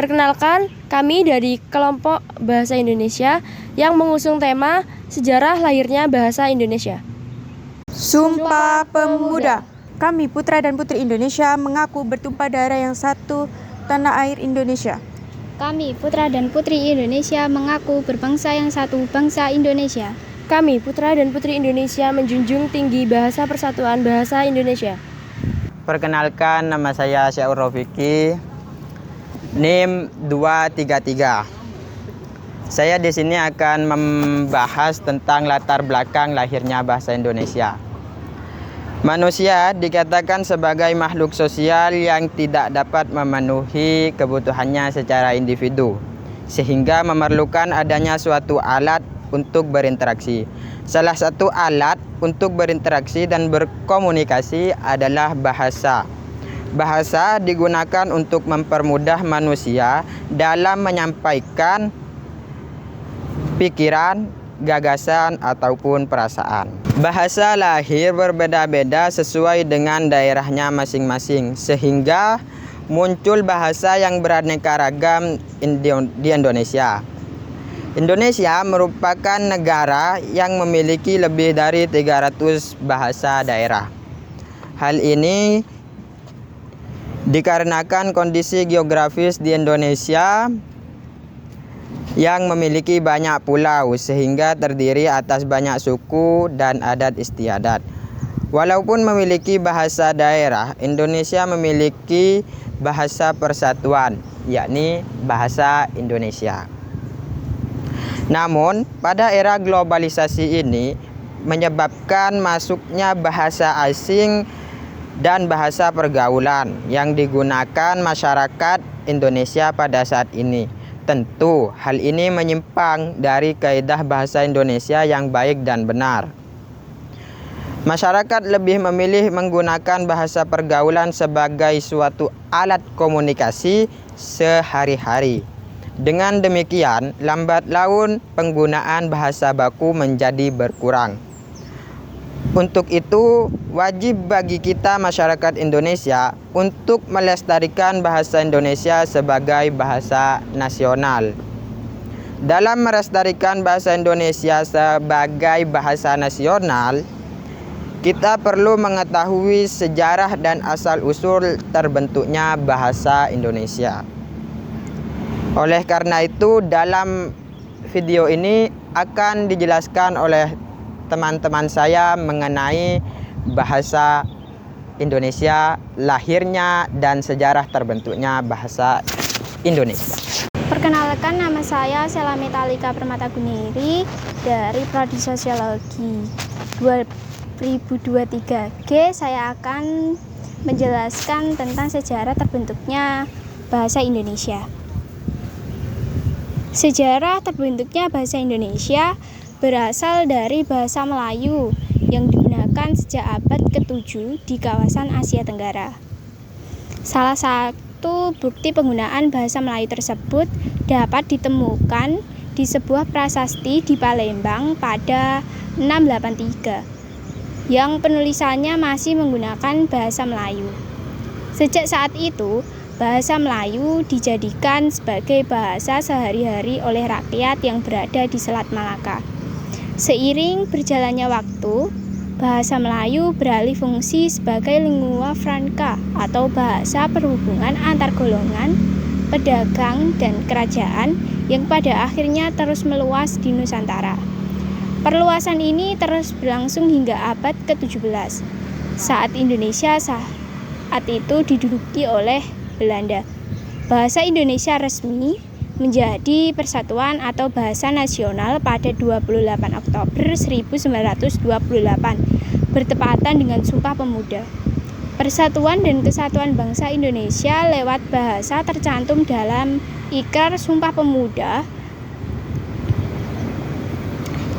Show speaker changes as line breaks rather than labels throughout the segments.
Perkenalkan, kami dari kelompok Bahasa Indonesia yang mengusung tema Sejarah Lahirnya Bahasa Indonesia.
Sumpah Pemuda. Kami putra dan putri Indonesia mengaku bertumpah darah yang satu, tanah air Indonesia.
Kami putra dan putri Indonesia mengaku berbangsa yang satu, bangsa Indonesia.
Kami putra dan putri Indonesia menjunjung tinggi bahasa persatuan bahasa Indonesia.
Perkenalkan, nama saya Syaur Rofiki, NIM 233. Saya di sini akan membahas tentang latar belakang lahirnya bahasa Indonesia. Manusia dikatakan sebagai makhluk sosial yang tidak dapat memenuhi kebutuhannya secara individu, sehingga memerlukan adanya suatu alat untuk berinteraksi. Salah satu alat untuk berinteraksi dan berkomunikasi adalah bahasa. Bahasa digunakan untuk mempermudah manusia dalam menyampaikan pikiran, gagasan, ataupun perasaan. Bahasa lahir berbeda-beda sesuai dengan daerahnya masing-masing, sehingga muncul bahasa yang beraneka ragam di Indonesia. Indonesia merupakan negara yang memiliki lebih dari 300 bahasa daerah. Hal ini dikarenakan kondisi geografis di Indonesia yang memiliki banyak pulau sehingga terdiri atas banyak suku dan adat istiadat. Walaupun memiliki bahasa daerah, Indonesia memiliki bahasa persatuan, yakni bahasa Indonesia. Namun, pada era globalisasi ini menyebabkan masuknya bahasa asing dan bahasa pergaulan yang digunakan masyarakat Indonesia pada saat ini. Tentu hal ini menyimpang dari kaidah bahasa Indonesia yang baik dan benar. Masyarakat lebih memilih menggunakan bahasa pergaulan sebagai suatu alat komunikasi sehari-hari. Dengan demikian, lambat laun penggunaan bahasa baku menjadi berkurang. Untuk itu, wajib bagi kita masyarakat Indonesia untuk melestarikan bahasa Indonesia sebagai bahasa nasional. Dalam melestarikan bahasa Indonesia sebagai bahasa nasional, kita perlu mengetahui sejarah dan asal-usul terbentuknya bahasa Indonesia. Oleh karena itu, dalam video ini akan dijelaskan oleh teman-teman saya mengenai bahasa Indonesia, lahirnya dan sejarah terbentuknya bahasa Indonesia.
Perkenalkan, nama saya Sela Metalika Permataguniri dari Prodi Sosiologi 2023G. Saya akan menjelaskan tentang sejarah terbentuknya bahasa Indonesia. Sejarah terbentuknya bahasa Indonesia berasal dari bahasa Melayu yang digunakan sejak abad ke-7 di kawasan Asia Tenggara. Salah satu bukti penggunaan bahasa Melayu tersebut dapat ditemukan di sebuah prasasti di Palembang pada 683 yang penulisannya masih menggunakan bahasa Melayu. Sejak saat itu, bahasa Melayu dijadikan sebagai bahasa sehari-hari oleh rakyat yang berada di Selat Malaka. Seiring berjalannya waktu, bahasa Melayu beralih fungsi sebagai lingua franca atau bahasa perhubungan antar golongan, pedagang, dan kerajaan yang pada akhirnya terus meluas di Nusantara. Perluasan ini terus berlangsung hingga abad ke-17, saat Indonesia saat itu diduduki oleh Belanda. Bahasa Indonesia resmi menjadi persatuan atau bahasa nasional pada 28 Oktober 1928 bertepatan dengan Sumpah Pemuda. Persatuan dan kesatuan bangsa Indonesia lewat bahasa tercantum dalam Ikrar Sumpah Pemuda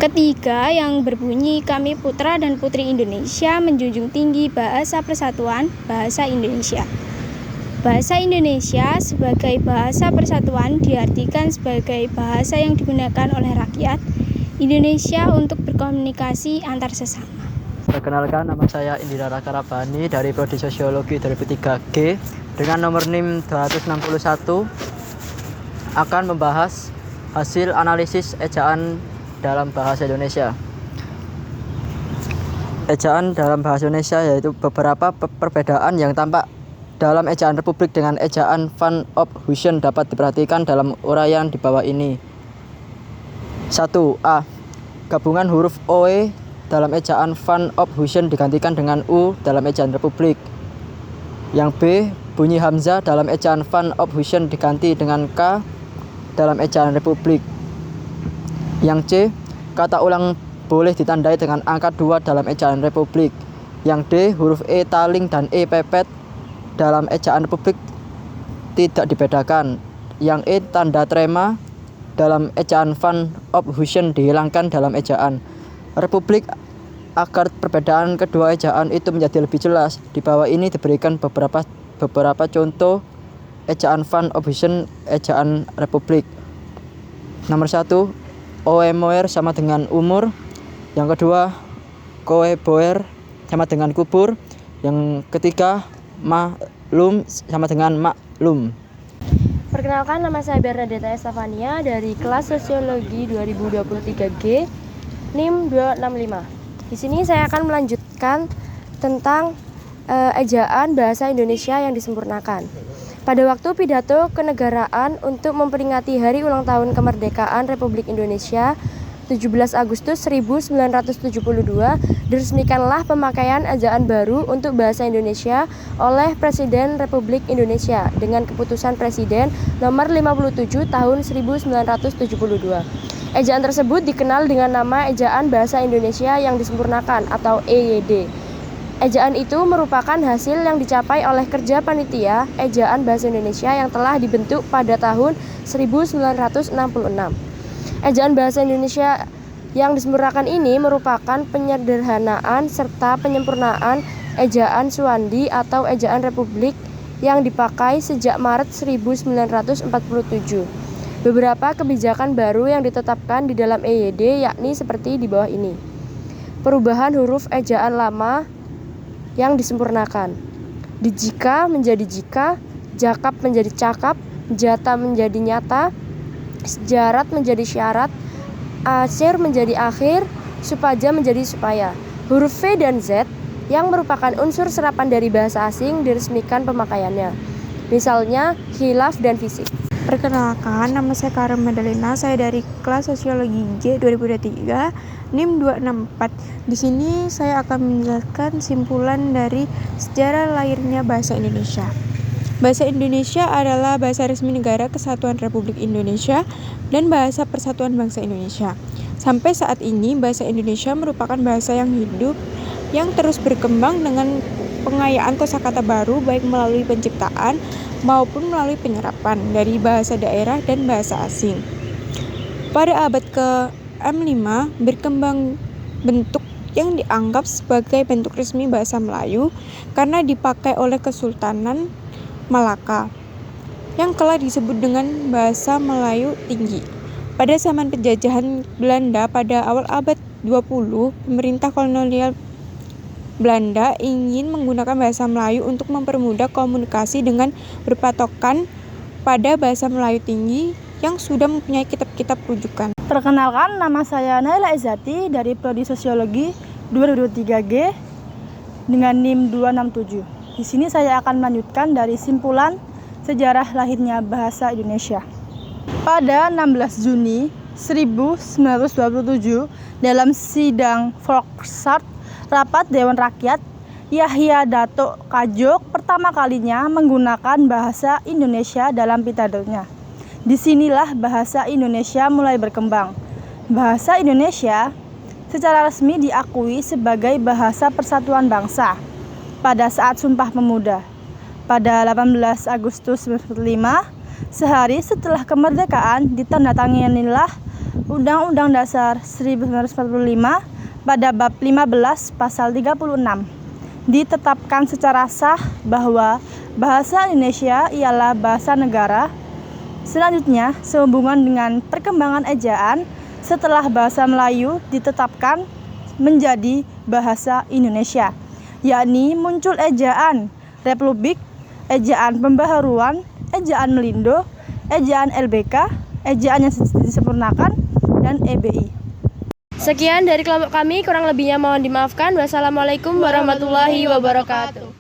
ketiga yang berbunyi, kami putra dan putri Indonesia menjunjung tinggi bahasa persatuan bahasa Indonesia. Bahasa Indonesia sebagai bahasa persatuan diartikan sebagai bahasa yang digunakan oleh rakyat Indonesia untuk berkomunikasi antar sesama.
Perkenalkan, nama saya Indira Raka Rabani dari Prodi Sosiologi 2003G dengan nomor NIM 261. akan membahas hasil analisis ejaan dalam bahasa Indonesia. Ejaan dalam bahasa Indonesia yaitu beberapa perbedaan yang tampak dalam ejaan Republik dengan ejaan Van Ophuijsen dapat diperhatikan dalam uraian di bawah ini. 1. A. Gabungan huruf OE dalam ejaan Van Ophuijsen digantikan dengan U dalam ejaan Republik. Yang B. Bunyi hamzah dalam ejaan Van Ophuijsen diganti dengan K dalam ejaan Republik. Yang C. Kata ulang boleh ditandai dengan angka 2 dalam ejaan Republik. Yang D. Huruf E taling dan E pepet dalam ejaan Republik tidak dibedakan. Yang E tanda trema dalam ejaan Van Ophuijsen dihilangkan dalam ejaan Republik. Agar perbedaan kedua ejaan itu menjadi lebih jelas, di bawah ini diberikan beberapa contoh ejaan Van Ophuijsen ejaan Republik. Nomor 1, oemoer sama dengan umur. Yang kedua, koeboer sama dengan kubur. Yang ketiga, maklum sama dengan maklum.
Perkenalkan, nama saya Bernadetta Estefania dari kelas Sosiologi 2023G NIM 265. Di sini saya akan melanjutkan tentang ejaan bahasa Indonesia yang disempurnakan. Pada waktu pidato kenegaraan untuk memperingati Hari Ulang Tahun Kemerdekaan Republik Indonesia 17 Agustus 1972, diresmikanlah pemakaian ejaan baru untuk bahasa Indonesia oleh Presiden Republik Indonesia dengan keputusan Presiden nomor 57 tahun 1972. Ejaan tersebut dikenal dengan nama Ejaan Bahasa Indonesia yang Disempurnakan atau EYD. Ejaan itu merupakan hasil yang dicapai oleh kerja panitia Ejaan Bahasa Indonesia yang telah dibentuk pada tahun 1966. Ejaan Bahasa Indonesia yang disempurnakan ini merupakan penyederhanaan serta penyempurnaan Ejaan Suwandi atau Ejaan Republik yang dipakai sejak Maret 1947. Beberapa kebijakan baru yang ditetapkan di dalam EYD yakni seperti di bawah ini. Perubahan huruf ejaan lama yang disempurnakan. Dijika menjadi jika, jakap menjadi cakap, jata menjadi nyata, syarat menjadi syarat, akhir menjadi akhir, supaja menjadi supaya. Huruf V dan Z yang merupakan unsur serapan dari bahasa asing diresmikan pemakaiannya. Misalnya khilaf dan fisik.
Perkenalkan, nama saya Karen Madalena, saya dari kelas Sosiologi G 2023 NIM 264. Di sini saya akan menjelaskan simpulan dari sejarah lahirnya bahasa Indonesia. Bahasa Indonesia adalah bahasa resmi Negara Kesatuan Republik Indonesia dan bahasa Persatuan Bangsa Indonesia. Sampai saat ini, bahasa Indonesia merupakan bahasa yang hidup, yang terus berkembang dengan pengayaan kosakata baru baik melalui penciptaan maupun melalui penyerapan dari bahasa daerah dan bahasa asing. Pada abad ke-5 berkembang bentuk yang dianggap sebagai bentuk resmi bahasa Melayu karena dipakai oleh Kesultanan Malaka yang kelak disebut dengan bahasa Melayu Tinggi. Pada zaman penjajahan Belanda pada awal abad 20, pemerintah kolonial Belanda ingin menggunakan bahasa Melayu untuk mempermudah komunikasi dengan berpatokan pada bahasa Melayu Tinggi yang sudah mempunyai kitab-kitab rujukan.
Perkenalkan, nama saya Naila Izzati dari Prodi Sosiologi 2023G dengan NIM 267. Di sini saya akan melanjutkan dari simpulan sejarah lahirnya bahasa Indonesia. Pada 16 Juni 1927 dalam sidang Volksraad Rapat Dewan Rakyat, Yahya Dato Kajok pertama kalinya menggunakan bahasa Indonesia dalam pidatonya. Disinilah bahasa Indonesia mulai berkembang. Bahasa Indonesia secara resmi diakui sebagai bahasa persatuan bangsa pada saat Sumpah Pemuda. Pada 18 Agustus 1945, sehari setelah kemerdekaan, ditandatanganilah Undang-Undang Dasar 1945 pada bab 15 pasal 36. Ditetapkan secara sah bahwa bahasa Indonesia ialah bahasa negara. Selanjutnya, sehubungan dengan perkembangan ejaan, setelah bahasa Melayu ditetapkan menjadi bahasa Indonesia, yakni muncul ejaan Republik, ejaan Pembaharuan, ejaan Melindo, ejaan LBK, ejaan yang disempurnakan, dan EBI.
Sekian dari kelompok kami, kurang lebihnya mohon dimaafkan. Wassalamualaikum warahmatullahi wabarakatuh.